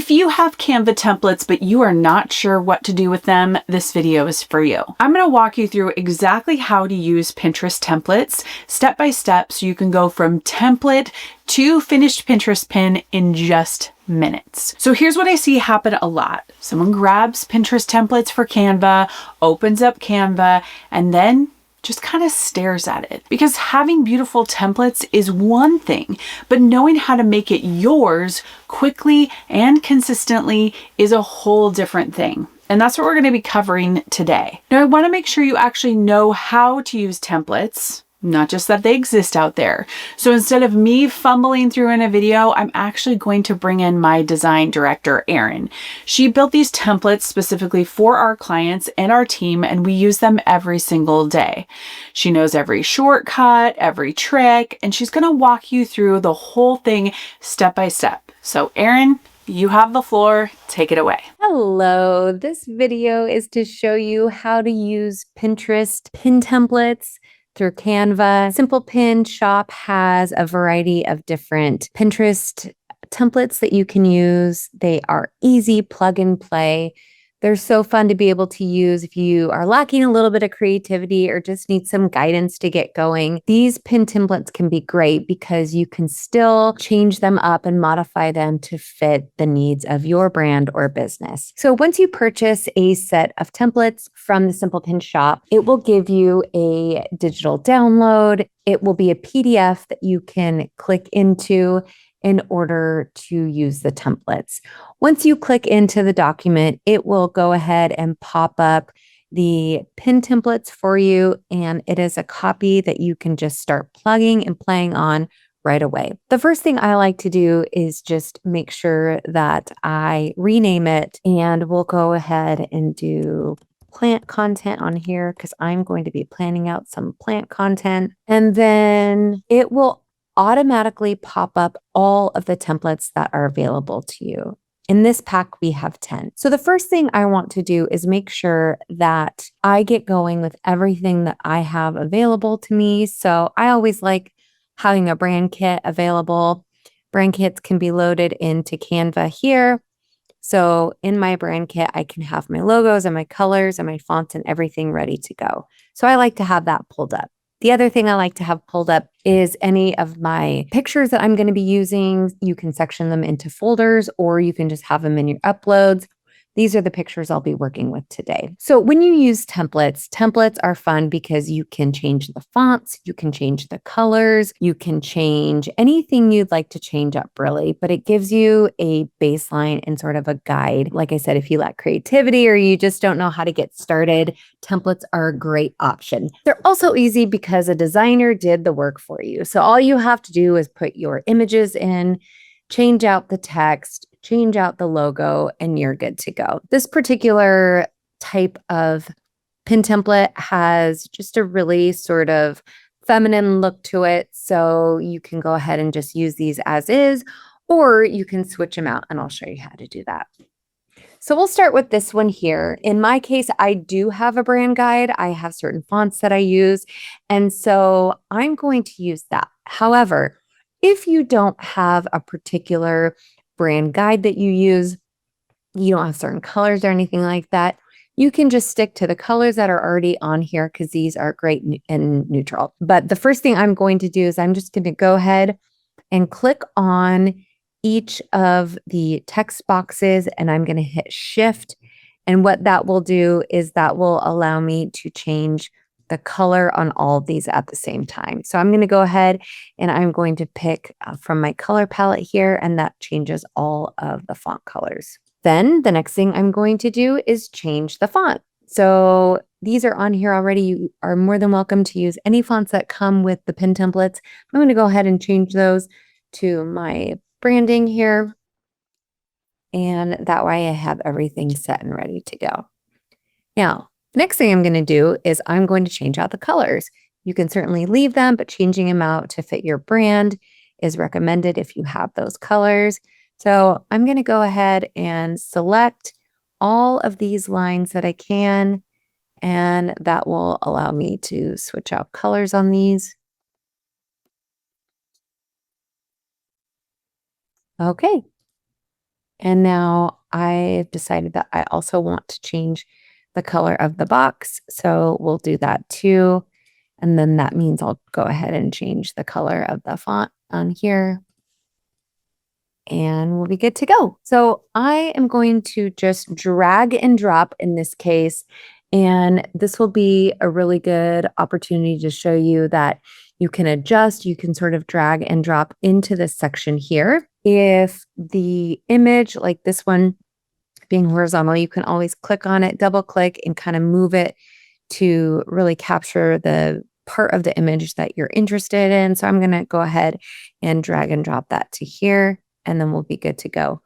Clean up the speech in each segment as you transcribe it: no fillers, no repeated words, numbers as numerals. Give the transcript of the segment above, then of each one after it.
If you have Canva templates, but you are not sure what to do with them, this video is for you. I'm going to walk you through exactly how to use Pinterest templates step by step so you can go from template to finished Pinterest pin in just minutes. So here's what I see happen a lot. Someone grabs Pinterest templates for Canva, opens up Canva, and then just kind of stares at it. Because having beautiful templates is one thing, but knowing how to make it yours quickly and consistently is a whole different thing. And that's what we're going to be covering today. Now, I want to make sure you actually know how to use templates, not just that they exist out there. So instead of me fumbling through in a video, I'm actually going to bring in my design director, Erin. She built these templates specifically for our clients and our team, and we use them every single day. She knows every shortcut, every trick, and she's going to walk you through the whole thing step by step. So Erin, you have the floor. Take it away. Hello, this video is to show you how to use Pinterest pin templates through Canva. Simple Pin Shop has a variety of different Pinterest templates that you can use. They are easy, plug and play. They're so fun to be able to use if you are lacking a little bit of creativity or just need some guidance to get going. These pin templates can be great because you can still change them up and modify them to fit the needs of your brand or business. So once you purchase a set of templates from the Simple Pin Shop, it will give you a digital download. It will be a PDF that you can click into in order to use the templates. Once you click into the document, it will go ahead and pop up the pin templates for you, and it is a copy that you can just start plugging and playing on right away. The first thing I like to do is just make sure that I rename it, and we'll go ahead and do plant content on here because I'm going to be planning out some plant content, and then it will automatically pop up all of the templates that are available to you. In this pack, we have 10. So the first thing I want to do is make sure that I get going with everything that I have available to me. So I always like having a brand kit available. Brand kits can be loaded into Canva here. So in my brand kit, I can have my logos and my colors and my fonts and everything ready to go. So I like to have that pulled up. The other thing I like to have pulled up is any of my pictures that I'm going to be using. You can section them into folders, or you can just have them in your uploads. These are the pictures I'll be working with today. So when you use templates, templates are fun because you can change the fonts, you can change the colors, you can change anything you'd like to change up really, but it gives you a baseline and sort of a guide. Like I said, if you lack creativity or you just don't know how to get started, templates are a great option. They're also easy because a designer did the work for you. So all you have to do is put your images in, change out the text, change out the logo, and you're good to go. This particular type of pin template has just a really sort of feminine look to it. So you can go ahead and just use these as is, or you can switch them out, and I'll show you how to do that. So we'll start with this one here. In my case, I do have a brand guide. I have certain fonts that I use, and so I'm going to use that. However, if you don't have a particular brand guide that you use, you don't have certain colors or anything like that, you can just stick to the colors that are already on here because these are great and neutral. But the first thing I'm going to do is I'm just going to go ahead and click on each of the text boxes, and I'm going to hit Shift. And what that will do is that will allow me to change the color on all of these at the same time. So I'm going to go ahead and I'm going to pick from my color palette here, and that changes all of the font colors. Then the next thing I'm going to do is change the font. So these are on here already. You are more than welcome to use any fonts that come with the pin templates. I'm going to go ahead and change those to my branding here. And that way I have everything set and ready to go. Now, next thing I'm going to do is I'm going to change out the colors. You can certainly leave them, but changing them out to fit your brand is recommended if you have those colors. So I'm going to go ahead and select all of these lines that I can, and that will allow me to switch out colors on these. Okay. And now I've decided that I also want to change the color of the box. So we'll do that too. And then that means I'll go ahead and change the color of the font on here and we'll be good to go. So I am going to just drag and drop in this case. And this will be a really good opportunity to show you that you can adjust, you can sort of drag and drop into this section here. If the image like this one being horizontal, you can always click on it, double click and kind of move it to really capture the part of the image that you're interested in. So I'm going to go ahead and drag and drop that to here, and then we'll be good to go.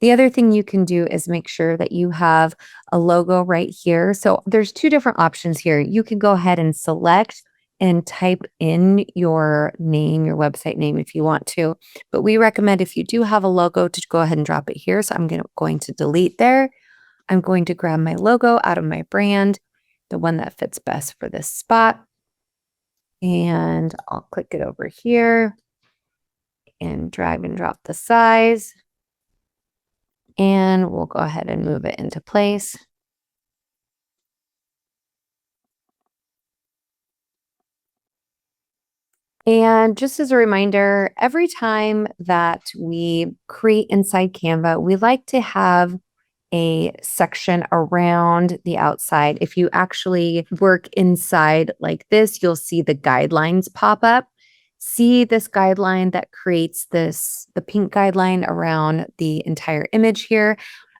The other thing you can do is make sure that you have a logo right here. So there's two different options here. You can go ahead and select and type in your name, your website name if you want to. But we recommend if you do have a logo to go ahead and drop it here. So I'm going to delete there. I'm going to grab my logo out of my brand, the one that fits best for this spot. And I'll click it over here and drag and drop the size. And we'll go ahead and move it into place. And just as a reminder, every time that we create inside Canva, we like to have a section around the outside. If you actually work inside like this, you'll see the guidelines pop up. See this guideline that creates the pink guideline around the entire image here.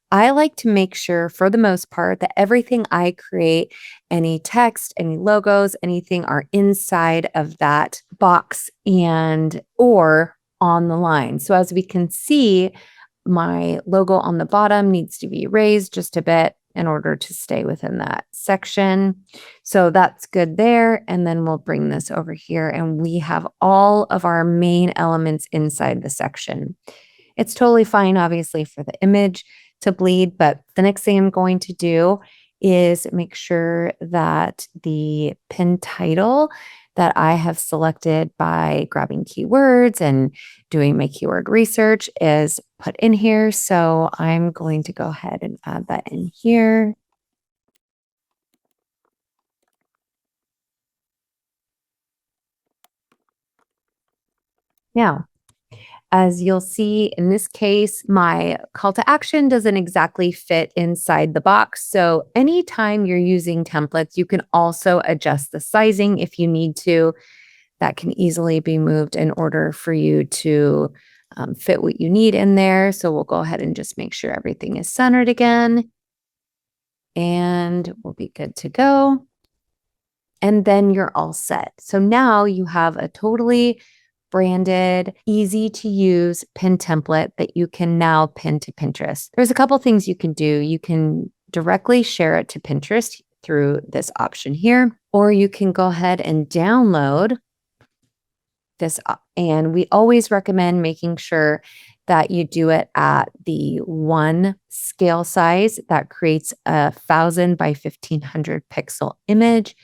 I like to make sure, for the most part, that everything I create, any text, any logos, anything are inside of that box and or on the line. So as we can see, my logo on the bottom needs to be raised just a bit in order to stay within that section. So that's good there. And then we'll bring this over here and we have all of our main elements inside the section. It's totally fine, obviously, for the image to bleed, but the next thing I'm going to do is make sure that the pin title that I have selected by grabbing keywords and doing my keyword research is put in here. So I'm going to go ahead and add that in here. Now, as you'll see in this case, my call to action doesn't exactly fit inside the box. So anytime you're using templates, you can also adjust the sizing if you need to. That can easily be moved in order for you to fit what you need in there. So we'll go ahead and just make sure everything is centered again. And we'll be good to go. And then you're all set. So now you have a totally branded, easy to use pin template that you can now pin to Pinterest. There's a couple things you can do. You can directly share it to Pinterest through this option here, or you can go ahead and download this. And we always recommend making sure that you do it at the 1 scale size that creates 1,000 by 1,500 pixel image.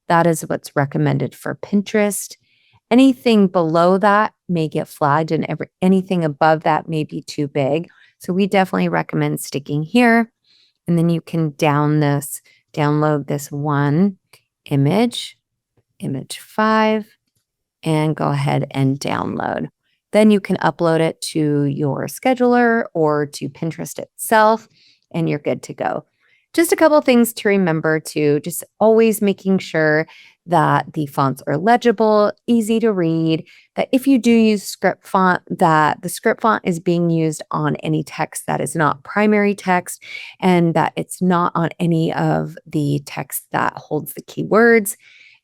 That is what's recommended for Pinterest. Anything below that may get flagged, and anything above that may be too big. So we definitely recommend sticking here. And then you can download this one image 5, and go ahead and download. Then you can upload it to your scheduler or to Pinterest itself, and you're good to go. Just a couple things to remember too, just always making sure that the fonts are legible, easy to read, that if you do use script font, that the script font is being used on any text that is not primary text, and that it's not on any of the text that holds the keywords.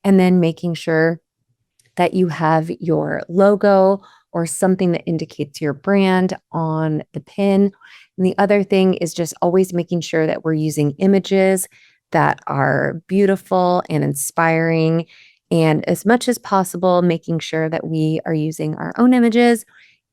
And then making sure that you have your logo or something that indicates your brand on the pin. And the other thing is just always making sure that we're using images that are beautiful and inspiring. And as much as possible, making sure that we are using our own images.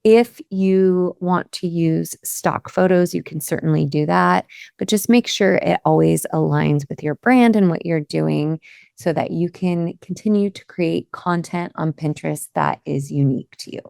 If you want to use stock photos, you can certainly do that, but just make sure it always aligns with your brand and what you're doing so that you can continue to create content on Pinterest that is unique to you.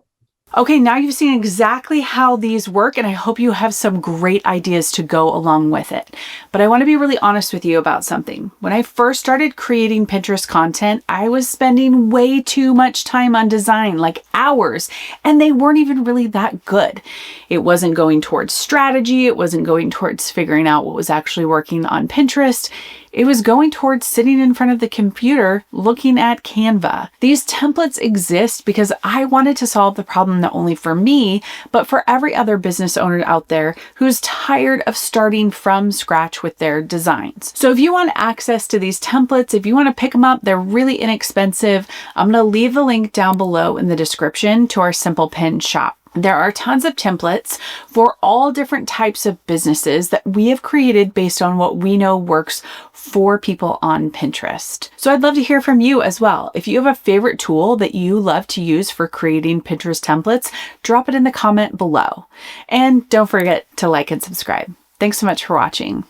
Okay, now you've seen exactly how these work, and I hope you have some great ideas to go along with it. But I want to be really honest with you about something. When I first started creating Pinterest content, I was spending way too much time on design, like hours, and they weren't even really that good. It wasn't going towards strategy. It wasn't going towards figuring out what was actually working on Pinterest. It was going towards sitting in front of the computer looking at Canva. These templates exist because I wanted to solve the problem not only for me, but for every other business owner out there who's tired of starting from scratch with their designs. So if you want access to these templates, if you want to pick them up, they're really inexpensive. I'm going to leave the link down below in the description to our Simple Pin shop. There are tons of templates for all different types of businesses that we have created based on what we know works for people on Pinterest. So I'd love to hear from you as well. If you have a favorite tool that you love to use for creating Pinterest templates, drop it in the comment below. And don't forget to like and subscribe. Thanks so much for watching.